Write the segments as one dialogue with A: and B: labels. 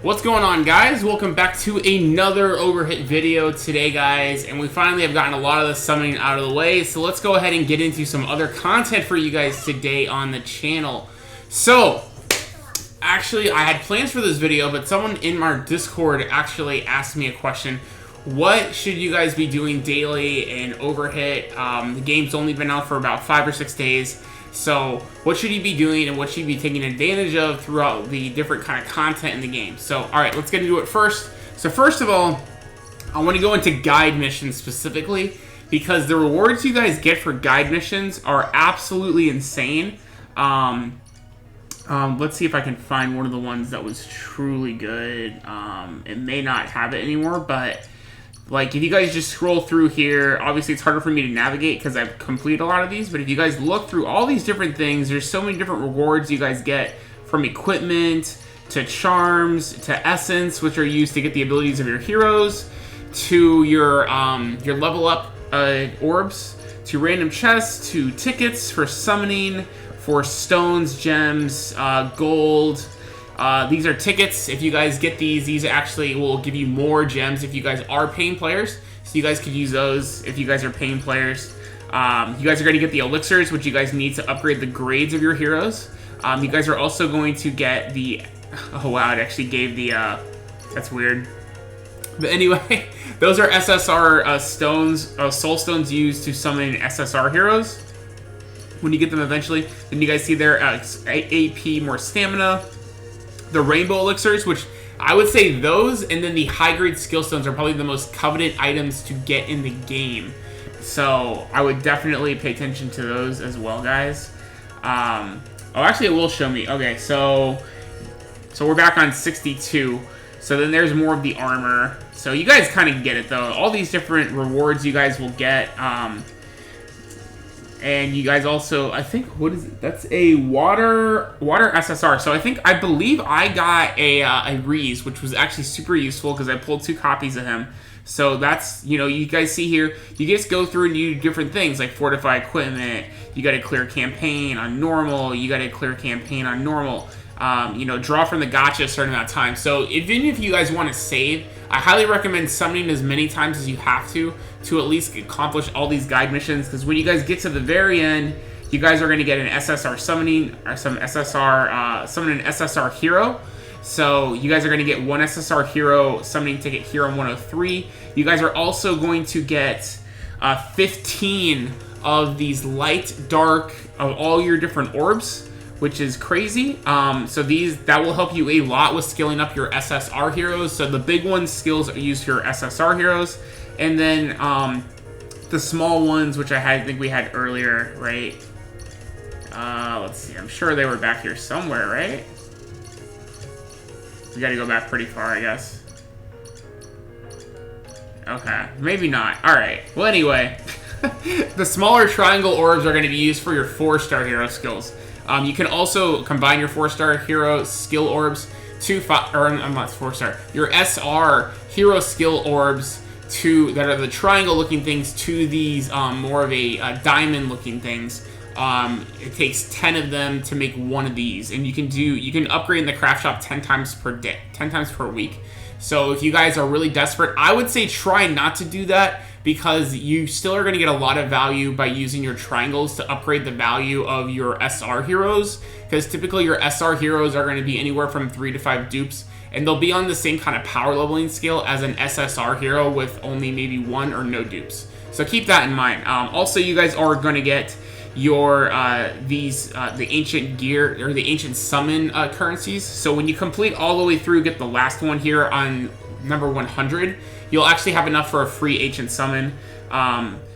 A: What's going on, guys? Welcome back to another Overhit video today, guys, and we finally have gotten a lot of the summoning out of the way, so let's go ahead and get into some other content for you guys today on the channel. So, actually, I had plans for this video, but someone in our Discord actually asked me a question. What should you guys be doing daily in Overhit? The game's only been out for about 5 or 6 days. So, what should you be doing and what should you be taking advantage of throughout the different kind of content in the game? So, alright, let's get into it first. So, first of all, I want to go into guide missions specifically because the rewards you guys get for guide missions are absolutely insane. Let's see if I can find one of the ones that was truly good. It may not have it anymore, but like, if you guys just scroll through here, obviously it's harder for me to navigate because I've completed a lot of these, but if you guys look through all these different things, there's so many different rewards you guys get, from equipment, to charms, to essence, which are used to get the abilities of your heroes, to your level up orbs, to random chests, to tickets for summoning, for stones, gems, gold. These are tickets. If you guys get these actually will give you more gems if you guys are paying players. So you guys could use those if you guys are paying players. You guys are going to get the elixirs, which you guys need to upgrade the grades of your heroes. You guys are also going to get the... Oh wow, it actually gave the... That's weird. But anyway, those are SSR stones, soul stones used to summon SSR heroes. When you get them eventually, then you guys see their AP, more stamina. The rainbow elixirs, which I would say those, and then the high-grade skill stones are probably the most coveted items to get in the game. So I would definitely pay attention to those as well, guys. Oh, actually, it will show me. Okay, so we're back on 62. So then there's more of the armor. So you guys kind of get it, though. All these different rewards you guys will get. And you guys also, I think, what is it? That's a water SSR. So I believe I got a Reese, which was actually super useful because I pulled 2 copies of him. So that's, you know, you guys see here, you just go through and you do different things like fortify equipment. You got to clear campaign on normal. You got to clear campaign on normal. You know, draw from the gacha a certain amount of time. So even if you guys want to save, I highly recommend summoning as many times as you have to at least accomplish all these guide missions, because when you guys get to the very end, you guys are going to get an SSR summoning, or summon an SSR hero. So you guys are going to get 1 SSR hero summoning ticket here on 103. You guys are also going to get 15 of these light, dark, of all your different orbs, which is crazy. So that will help you a lot with skilling up your SSR heroes. So the big ones skills are used for your SSR heroes. And then the small ones, which I think we had earlier, right? Let's see, I'm sure they were back here somewhere, right? We gotta go back pretty far, I guess. Okay, maybe not. Alright, well anyway. The smaller triangle orbs are gonna be used for your 4-star hero skills. You can also combine your 4-star hero skill orbs to your SR hero skill orbs that are the triangle looking things to these more of a diamond looking things. It takes 10 of them to make one of these, and you can upgrade in the craft shop 10 times per day, 10 times per week. So if you guys are really desperate, I would say try not to do that, because you still are going to get a lot of value by using your triangles to upgrade the value of your SR heroes, because typically your SR heroes are going to be anywhere from 3 to 5 dupes, and they'll be on the same kind of power leveling scale as an SSR hero with only maybe 1 or no dupes. So keep that in mind. Also, you guys are going to get your the ancient gear, or the ancient summon currencies. So when you complete all the way through, get the last one here on number 100, you'll actually have enough for a free ancient summon.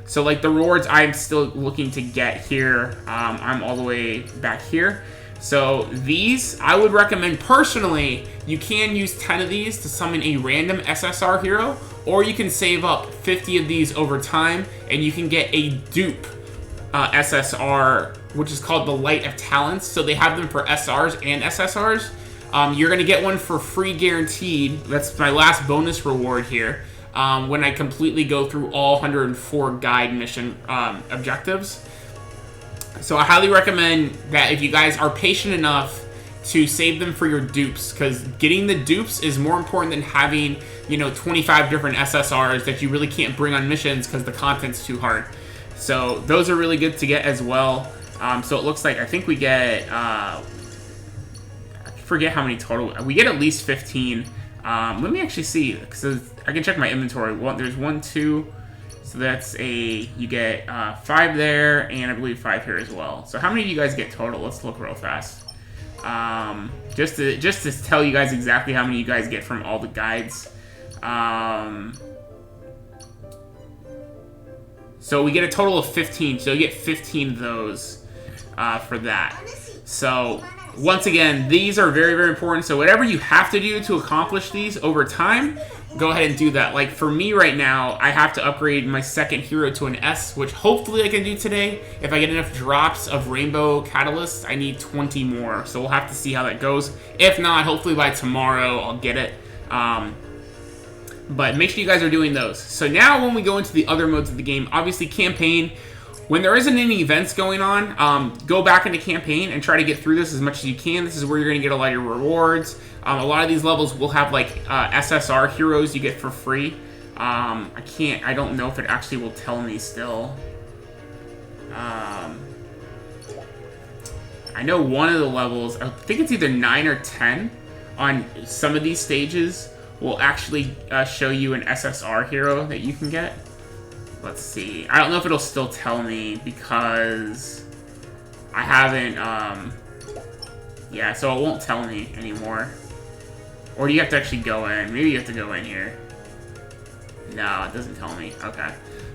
A: So like the rewards I'm still looking to get here, I'm all the way back here. So these, I would recommend personally, you can use 10 of these to summon a random SSR hero, or you can save up 50 of these over time, and you can get a dupe SSR, which is called the Light of Talents. So they have them for SRs and SSRs. You're going to get one for free guaranteed. That's my last bonus reward here. When I completely go through all 104 guide mission objectives. So I highly recommend that if you guys are patient enough to save them for your dupes, because getting the dupes is more important than having, you know, 25 different SSRs that you really can't bring on missions because the content's too hard. So those are really good to get as well. So it looks like, I think we get, I forget how many total, we get at least 15. Let me actually see, because I can check my inventory. There's 1, 2, so that's you get 5 there, and I believe 5 here as well. So how many do you guys get total? Let's look real fast. Just to tell you guys exactly how many you guys get from all the guides. So we get a total of 15, so you get 15 of those for that. So once again, these are very, very important. So whatever you have to do to accomplish these over time, go ahead and do that. Like for me right now, I have to upgrade my second hero to an S, which hopefully I can do today. If I get enough drops of Rainbow Catalysts, I need 20 more. So we'll have to see how that goes. If not, hopefully by tomorrow I'll get it. But make sure you guys are doing those. So now when we go into the other modes of the game, obviously campaign, when there isn't any events going on, go back into campaign and try to get through this as much as you can. This is where you're going to get a lot of your rewards. A lot of these levels will have like SSR heroes you get for free. I don't know if it actually will tell me still. I know one of the levels, I think it's either 9 or 10 on some of these stages, will actually show you an SSR hero that you can get. Let's see. I don't know if it'll still tell me because I haven't, yeah, so it won't tell me anymore. Or do you have to actually go in? Maybe you have to go in here. No, it doesn't tell me. Okay.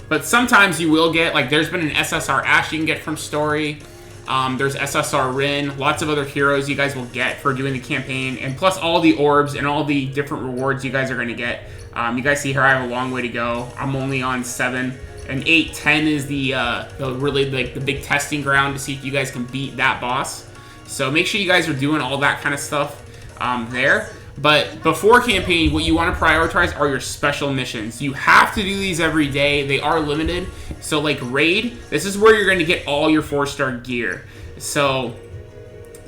A: But sometimes you will get, like, there's been an SSR Ash you can get from Story. There's SSR Rin. Lots of other heroes you guys will get for doing the campaign. And plus all the orbs and all the different rewards you guys are going to get. You guys see here I have a long way to go. I'm only on 7. And 8, 10 is the really, like, the big testing ground to see if you guys can beat that boss. So make sure you guys are doing all that kind of stuff there. But before campaign, what you want to prioritize are your special missions. You have to do these every day. They are limited. So like raid, this is where you're going to get all your 4-star gear. So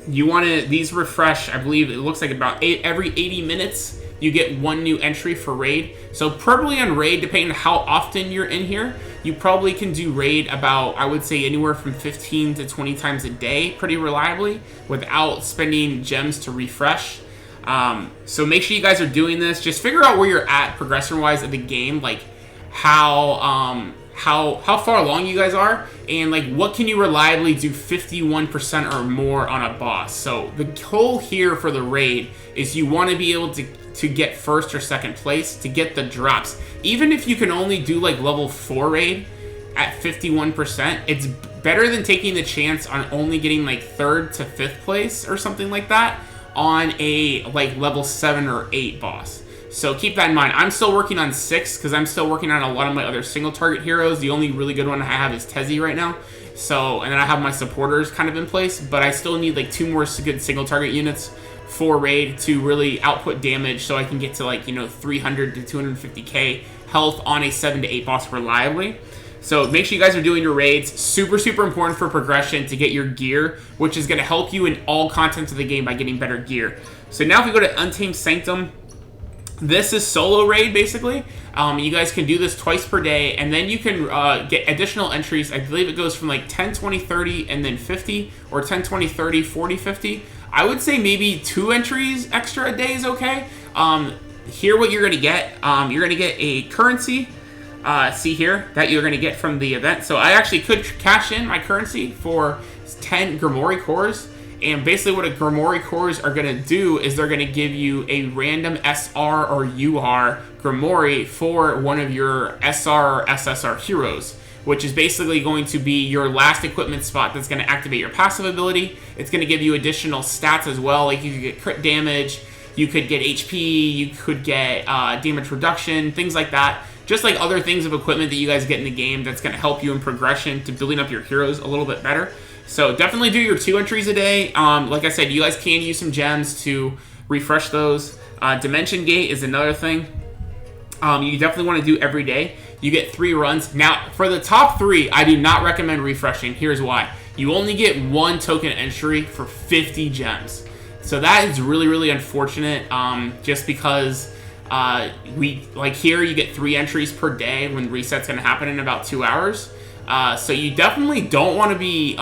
A: you want to, these refresh, I believe it looks like about every 80 minutes, you get 1 new entry for raid. So probably on raid, depending on how often you're in here, you probably can do raid about, I would say, anywhere from 15 to 20 times a day pretty reliably without spending gems to refresh. So make sure you guys are doing this. Just figure out where you're at progression-wise of the game, like how far along you guys are, and like what can you reliably do 51% or more on a boss. So the goal here for the raid is you want to be able to get 1st or 2nd place to get the drops. Even if you can only do like level 4 raid at 51%, it's better than taking the chance on only getting like 3rd to 5th place or something like that on a like level 7 or 8 boss. So keep that in mind. I'm still working on 6 because I'm still working on a lot of my other single target heroes. The only really good one I have is Eze right now. So, and then I have my supporters kind of in place, but I still need like 2 more good single target units for raid to really output damage so I can get to like, you know, 300 to 250k health on a 7 to 8 boss reliably. So make sure you guys are doing your raids. Super, super important for progression to get your gear, which is going to help you in all content of the game by getting better gear. So now if we go to Untamed Sanctum, this is solo raid basically. You guys can do this twice per day, and then you can get additional entries. I believe it goes from like 10, 20, 30, and then 50, or 10, 20, 30, 40, 50. I would say maybe 2 entries extra a day is okay. Here what you're going to get, you're going to get a currency. See here, that you're going to get from the event. So I actually could cash in my currency for 10 Grimoire cores. And basically what a Grimoire cores are going to do is they're going to give you a random SR or UR Grimoire for one of your SR or SSR heroes, which is basically going to be your last equipment spot that's going to activate your passive ability. It's going to give you additional stats as well, like you could get crit damage, you could get HP, you could get damage reduction, things like that. Just like other things of equipment that you guys get in the game that's going to help you in progression to building up your heroes a little bit better. So definitely do your 2 entries a day. Like I said, you guys can use some gems to refresh those. Dimension Gate is another thing you definitely want to do every day. You get 3 runs. Now, for the top 3, I do not recommend refreshing. Here's why. You only get 1 token entry for 50 gems. So that is really, really unfortunate, just because here you get 3 entries per day when reset's going to happen in about 2 hours. So you definitely don't want to be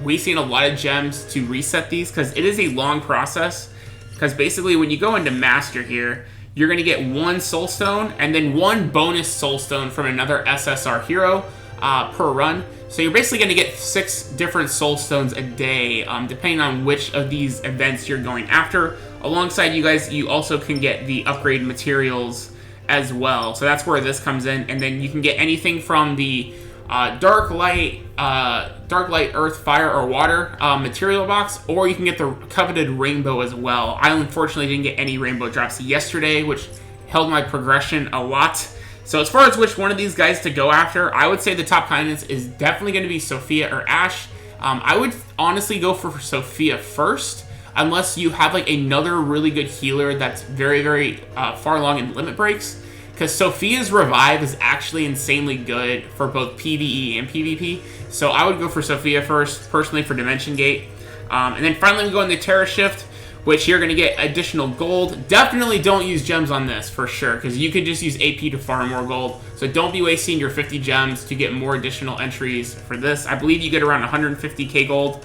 A: wasting a lot of gems to reset these, because it is a long process. Because basically when you go into Master here, you're going to get 1 Soul Stone and then 1 bonus Soul Stone from another SSR hero per run. So you're basically going to get 6 different Soul Stones a day, depending on which of these events you're going after. Alongside you guys, you also can get the upgrade materials as well. So that's where this comes in. And then you can get anything from the Dark Light, Earth, Fire, or Water material box, or you can get the coveted Rainbow as well. I unfortunately didn't get any Rainbow drops yesterday, which held my progression a lot. So as far as which one of these guys to go after, I would say the top kindness is definitely going to be Sophia or Ashe. I would honestly go for Sophia first, unless you have like another really good healer that's very, very far along in limit breaks. Because Sophia's revive is actually insanely good for both PvE and PvP. So I would go for Sophia first, personally, for Dimension Gate. And then finally we go into Terra Shift, which you're going to get additional gold. Definitely don't use gems on this, for sure, because you could just use AP to farm more gold. So don't be wasting your 50 gems to get more additional entries for this. I believe you get around 150k gold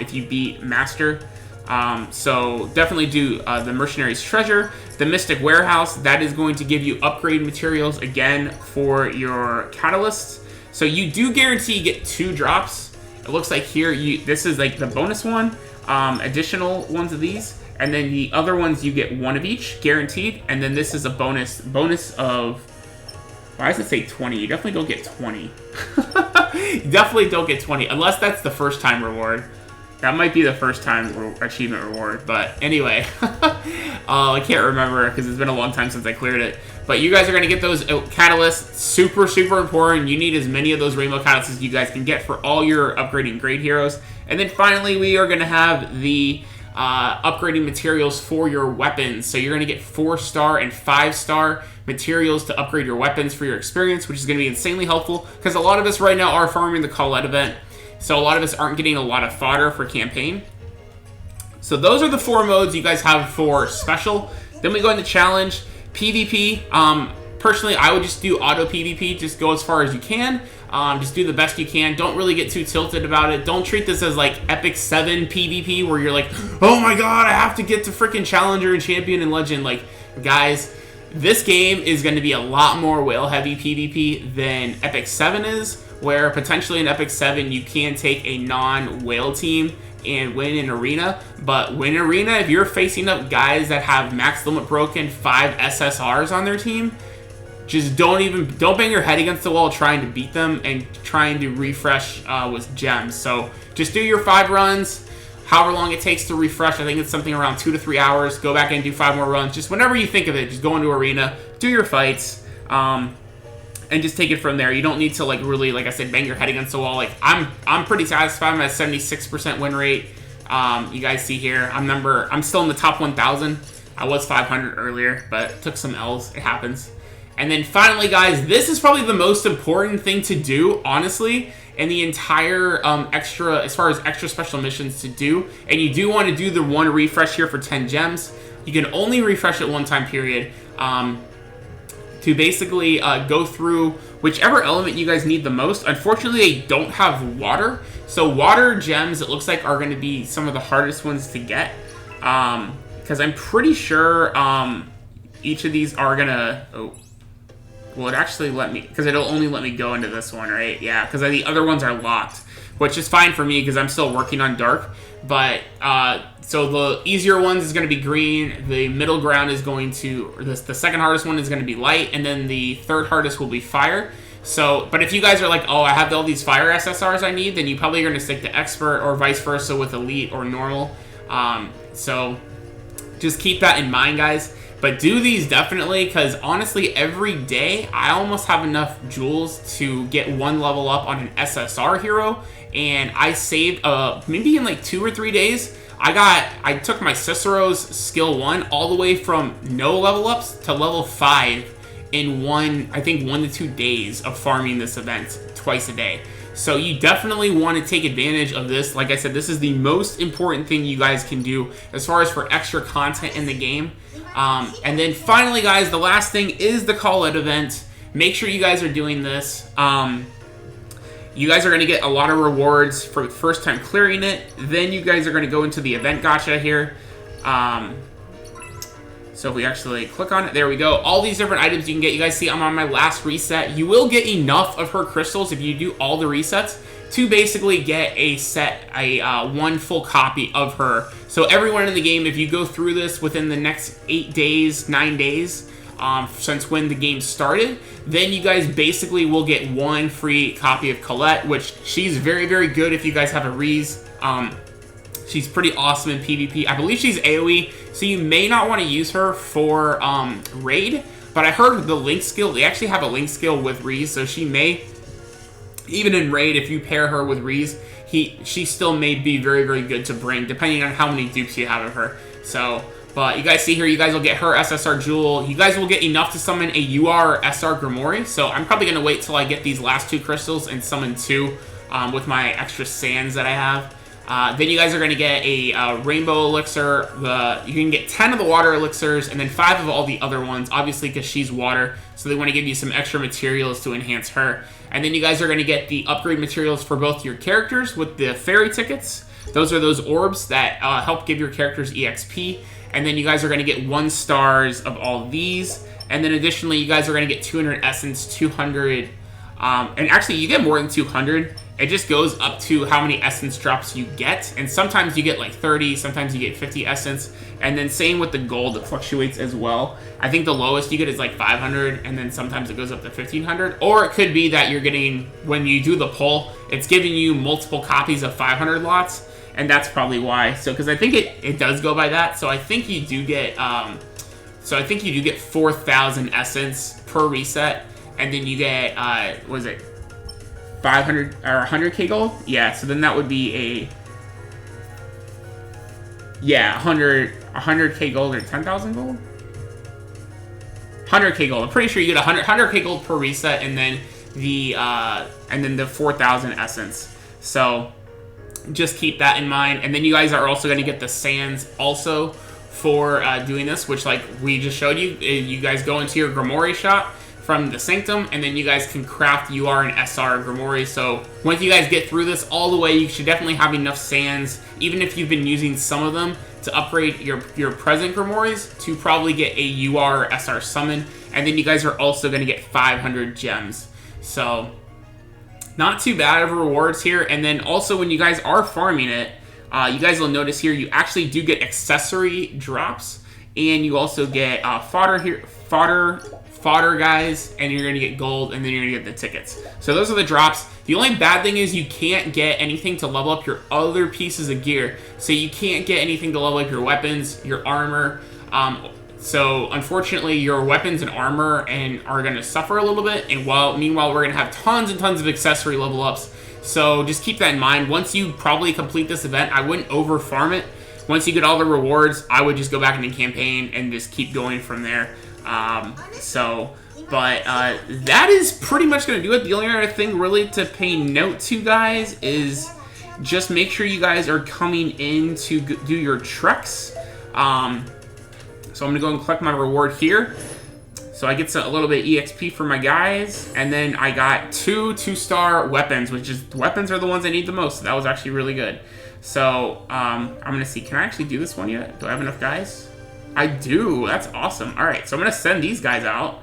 A: if you beat Master. So definitely do the Mercenary's Treasure. The Mystic Warehouse, that is going to give you upgrade materials again for your catalysts. So you do guarantee you get 2 drops. It looks like here, this is like the bonus one, additional ones of these. And then the other ones, you get 1 of each, guaranteed. And then this is a bonus of, why does it say 20? You definitely don't get 20. You definitely don't get 20, unless that's the first time reward. That might be the first time achievement reward, but anyway. I can't remember because it's been a long time since I cleared it. But you guys are going to get those catalysts. Super, super important. You need as many of those rainbow catalysts as you guys can get for all your upgrading grade heroes. And then finally, we are going to have the upgrading materials for your weapons. So you're going to get 4-star and 5-star materials to upgrade your weapons for your experience, which is going to be insanely helpful because a lot of us right now are farming the Colette event. So a lot of us aren't getting a lot of fodder for campaign. So those are the 4 modes you guys have for special. Then we go into challenge. PvP, personally, I would just do auto PvP. Just go as far as you can. Just do the best you can. Don't really get too tilted about it. Don't treat this as like Epic 7 PvP where you're like, oh my god, I have to get to freaking Challenger and Champion and Legend. Like, guys, this game is going to be a lot more whale-heavy PvP than Epic 7 is, where potentially in Epic 7 you can take a non-whale team and win an arena. But win arena, if you're facing up guys that have max limit broken 5 SSRs on their team, just don't bang your head against the wall trying to beat them and trying to refresh with gems. So just do your 5 runs, however long it takes to refresh. I think it's something around 2 to 3 hours. Go back and do 5 more runs. Just whenever you think of it, just go into arena, do your fights, and just take it from there. You don't need to like really, like I said, bang your head against the wall. Like I'm pretty satisfied. I'm at 76% win rate. You guys see here, I'm still in the top 1,000. I was 500 earlier, but took some L's. It happens. And then finally, guys, this is probably the most important thing to do, honestly, and the entire as far as extra special missions to do. And you do want to do the 1 refresh here for 10 gems. You can only refresh it 1 time period. To basically go through whichever element you guys need the most. Unfortunately, they don't have water. So water gems, it looks like, are going to be some of the hardest ones to get. Because I'm pretty sure each of these are going to... Oh, will it actually let me... Because it'll only let me go into this one, right? Yeah, because the other ones are locked. Which is fine for me because I'm still working on dark. But... So the easier ones is going to be green, the middle ground is going to, or the second hardest one is going to be light, and then the third hardest will be fire. So, but if you guys are like, oh, I have all these fire SSRs I need, then you probably are going to stick to expert or vice versa with elite or normal. So just keep that in mind, guys. But do these definitely, because honestly, every day I almost have enough jewels to get 1 level up on an SSR hero, and I saved maybe in like 2 or 3 days. I took my Cicero's skill 1 all the way from no level ups to level 5 in I think 1 to 2 days of farming this event twice a day. So you definitely want to take advantage of this. Like I said, this is the most important thing you guys can do as far as for extra content in the game. And then finally, guys, the last thing is the call-out event. Make sure you guys are doing this. You guys are going to get a lot of rewards for the first time clearing it. Then you guys are going to go into the event gacha here. So if we actually click on it, there we go. All these different items you can get. You guys see I'm on my last reset. You will get enough of her crystals if you do all the resets to basically get one full copy of her. So everyone in the game, if you go through this within the next 8 days, 9 days, since when the game started, then you guys basically will get one free copy of Colette, which she's very, very good if you guys have a Reese. She's pretty awesome in PvP. I believe she's AoE, so you may not want to use her for raid, but I heard the link skill, they actually have a link skill with Reese, so she may, even in raid, if you pair her with Reese, she still may be very, very good to bring, depending on how many dupes you have of her. So, but you guys see here, you guys will get her SSR Jewel. You guys will get enough to summon a UR or SR Grimoire. So I'm probably going to wait till I get these last 2 crystals and summon 2 with my extra sands that I have. Then you guys are going to get a rainbow elixir. You can get 10 of the water elixirs and then 5 of all the other ones, obviously because she's water. So they want to give you some extra materials to enhance her. And then you guys are going to get the upgrade materials for both your characters with the fairy tickets. Those are those orbs that help give your characters EXP. And then you guys are going to get 1 stars of all of these. And then additionally, you guys are going to get 200 essence, 200... and actually, you get more than 200. It just goes up to how many essence drops you get. And sometimes you get like 30, sometimes you get 50 essence. And then same with the gold, it fluctuates as well. I think the lowest you get is like 500, and then sometimes it goes up to 1500. Or it could be that you're getting, when you do the pull, it's giving you multiple copies of 500 lots. And that's probably why. So, because I think it does go by that. So I think you do get, 4,000 essence per reset. And then you get, what is it, 500 or 100k gold? Yeah, so then that would be 100k gold or 10,000 gold? 100k gold. I'm pretty sure you get 100k gold per reset, and then the 4,000 essence. So just keep that in mind. And then you guys are also going to get the sands also for doing this, which like we just showed you. You guys go into your Grimoire shop from the Sanctum, and then you guys can craft UR and SR Grimoire. So once you guys get through this all the way, you should definitely have enough sands, even if you've been using some of them, to upgrade your present Grimoires to probably get a UR or SR summon. And then you guys are also going to get 500 gems. So not too bad of rewards here. And then also when you guys are farming it, you guys will notice here you actually do get accessory drops, and you also get fodder here, fodder guys, and you're gonna get gold, and then you're gonna get the tickets. So those are the drops. The only bad thing is you can't get anything to level up your other pieces of gear. So you can't get anything to level up your weapons, your armor. So unfortunately, your weapons and armor are gonna suffer a little bit. And meanwhile, we're gonna have tons and tons of accessory level ups. So just keep that in mind. Once you probably complete this event, I wouldn't over farm it. Once you get all the rewards, I would just go back into campaign and just keep going from there. That is pretty much going to do it. The only other thing really to pay note to, guys, is just make sure you guys are coming in to do your treks. So I'm going to go and collect my reward here. So I get a little bit EXP for my guys, and then I got 2 2-star weapons, weapons are the ones I need the most. So that was actually really good. So I'm going to see, can I actually do this one yet? Do I have enough guys? I do. That's awesome. All right, so I'm gonna send these guys out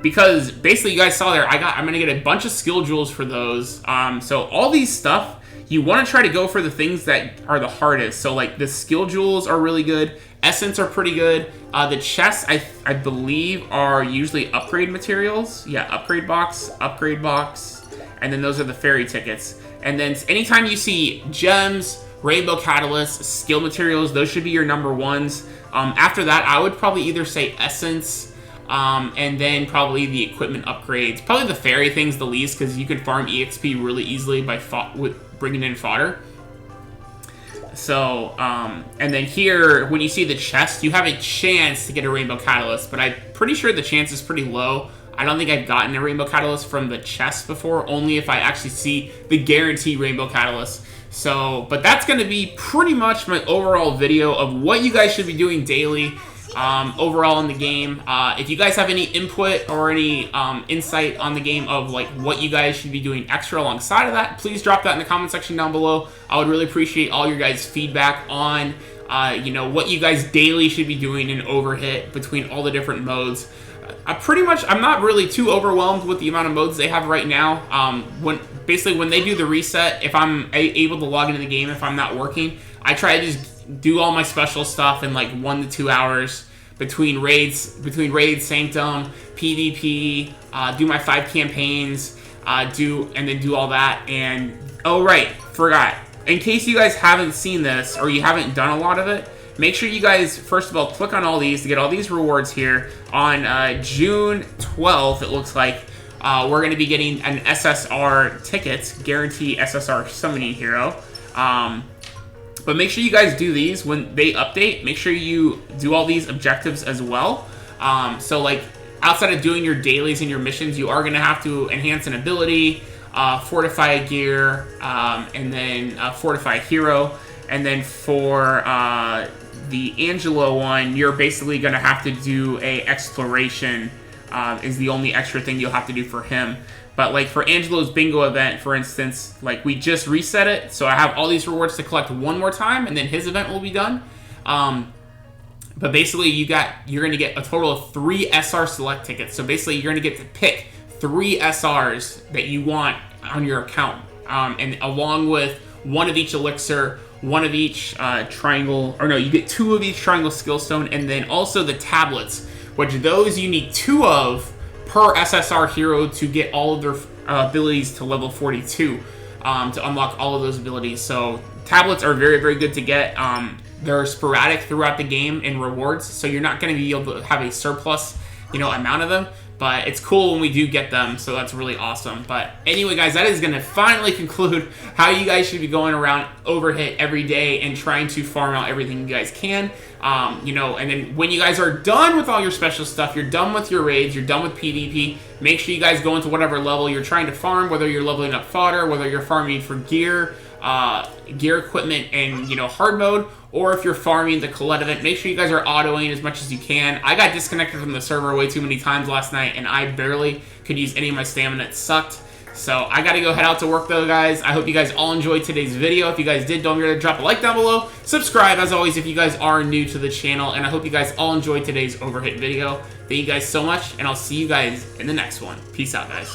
A: because basically you guys saw there. I'm gonna get a bunch of skill jewels for those. So all these stuff you want to try to go for the things that are the hardest. So like the skill jewels are really good. Essence are pretty good. The chests I believe are usually upgrade materials. Yeah, upgrade box, and then those are the fairy tickets. And then anytime you see gems, rainbow catalysts, skill materials, those should be your number ones. After that, I would probably either say essence, and then probably the equipment upgrades. Probably the fairy things the least, because you can farm EXP really easily by bringing in fodder. So, and then here, when you see the chest, you have a chance to get a rainbow catalyst, but I'm pretty sure the chance is pretty low. I don't think I've gotten a Rainbow Catalyst from the chest before, only if I actually see the guaranteed Rainbow Catalyst. So, but that's going to be pretty much my overall video of what you guys should be doing daily overall in the game. If you guys have any input or any insight on the game of like what you guys should be doing extra alongside of that, please drop that in the comment section down below. I would really appreciate all your guys' feedback on you know, what you guys daily should be doing in Overhit between all the different modes. I'm not really too overwhelmed with the amount of modes they have right now. Basically when they do the reset, if I'm able to log into the game, if I'm not working, I try to just do all my special stuff in like 1 to 2 hours between raids, Sanctum, PvP, do my 5 campaigns, and then do all that. And oh right, forgot. In case you guys haven't seen this or you haven't done a lot of it, make sure you guys, first of all, click on all these to get all these rewards here. On June 12th, it looks like, we're going to be getting an SSR Tickets, guarantee SSR Summoning Hero. But make sure you guys do these when they update. Make sure you do all these objectives as well. So, like, outside of doing your dailies and your missions, you are going to have to enhance an ability, fortify a gear, and then fortify a hero. And then for the Angelo one, you're basically going to have to do a exploration, is the only extra thing you'll have to do for him. But like for Angelo's bingo event, for instance, like we just reset it, so I have all these rewards to collect one more time, and then his event will be done. But basically, you're going to get a total of 3 SR Select tickets. So basically, you're going to get to pick 3 SRs that you want on your account, and along with 1 of each elixir, 1 of each triangle, or no, you get 2 of each triangle skill stone, and then also the tablets, which those you need 2 of per SSR hero to get all of their abilities to level 42, to unlock all of those abilities. So tablets are very, very good to get. They're sporadic throughout the game in rewards, so you're not going to be able to have a surplus, you know, amount of them. But it's cool when we do get them, so that's really awesome. But anyway, guys, that is going to finally conclude how you guys should be going around Overhit every day and trying to farm out everything you guys can. You know, and then when you guys are done with all your special stuff, you're done with your raids, you're done with PvP, make sure you guys go into whatever level you're trying to farm, whether you're leveling up fodder, whether you're farming for gear, gear equipment, and, you know, hard mode, or if you're farming the Colette event, make sure you guys are autoing as much as you can. I got disconnected from the server way too many times last night, and I barely could use any of my stamina. It sucked. So I got to go head out to work, though, guys. I hope you guys all enjoyed today's video. If you guys did, don't forget to drop a like down below. Subscribe, as always, if you guys are new to the channel. And I hope you guys all enjoyed today's Overhit video. Thank you guys so much, and I'll see you guys in the next one. Peace out, guys.